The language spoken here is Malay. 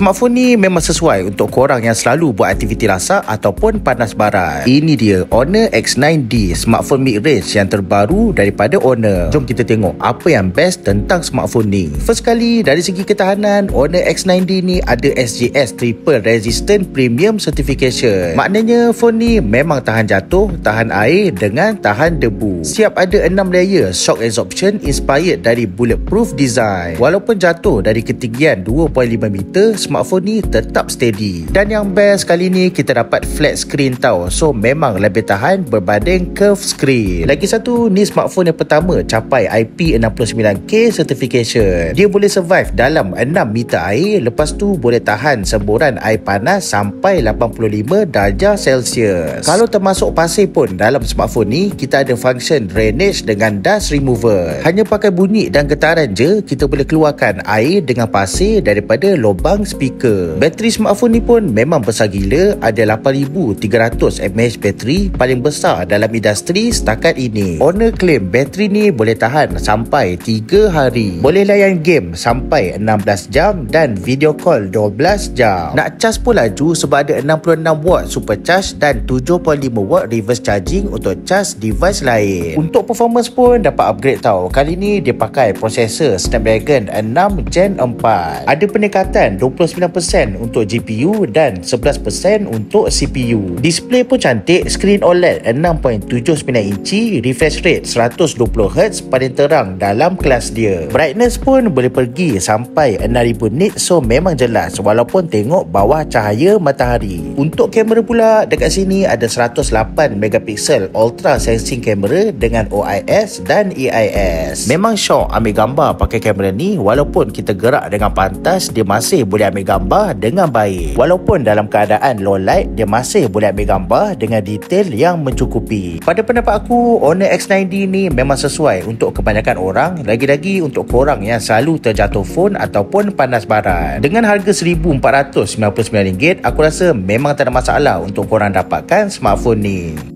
Smartphone ni memang sesuai untuk korang yang selalu buat aktiviti rasak ataupun panas barat. Ini dia Honor X9D, smartphone mid-range yang terbaru daripada Honor. Jom kita tengok apa yang best tentang smartphone ni. First kali, dari segi ketahanan, Honor X9D ni ada SGS Triple Resistant Premium Certification. Maknanya phone ni memang tahan jatuh, tahan air dengan tahan debu. Siap ada 6 layer shock absorption inspired dari bulletproof design. Walaupun jatuh dari ketinggian 2.5 meter, smartphone ni tetap steady. Dan yang best kali ni kita dapat flat screen tau. So memang lebih tahan berbanding curve screen. Lagi satu, ni smartphone yang pertama capai IP69K certification. Dia boleh survive dalam 6 meter air. Lepas tu boleh tahan semburan air panas sampai 85 darjah Celsius. Kalau termasuk pasir pun dalam smartphone ni, kita ada function drainage dengan dust remover. Hanya pakai bunyi dan getaran je, kita boleh keluarkan air dengan pasir daripada lubang speaker. Bateri smartphone ni pun memang besar gila. Ada 8300 mAh bateri, paling besar dalam industri setakat ini. Honor claim bateri ni boleh tahan sampai 3 hari. Boleh layan game sampai 16 jam dan video call 12 jam. Nak cas pun laju sebab ada 66 watt supercharge dan 7.5 watt reverse charging untuk cas device lain. Untuk performance pun dapat upgrade tau. Kali ni dia pakai prosesor Snapdragon 6 Gen 4. Ada peningkatan 29% untuk GPU dan 11% untuk CPU. Display pun cantik, screen OLED 6.79 inci, refresh rate 120Hz, paling terang dalam kelas dia. Brightness pun boleh pergi sampai 6000 nit, so memang jelas walaupun tengok bawah cahaya matahari. Untuk kamera pula, dekat sini ada 108 megapiksel ultra sensing kamera dengan OIS dan EIS. Memang syok ambil gambar pakai kamera ni. Walaupun kita gerak dengan pantas, dia masih boleh ambil gambar dengan baik. Walaupun dalam keadaan low light, dia masih boleh ambil gambar dengan detail yang mencukupi. Pada pendapat aku, Honor X9D ni memang sesuai untuk kebanyakan orang, lagi-lagi untuk korang yang selalu terjatuh phone ataupun panas barat. Dengan harga RM1,499, aku rasa memang tak ada masalah untuk korang dapatkan smartphone ni.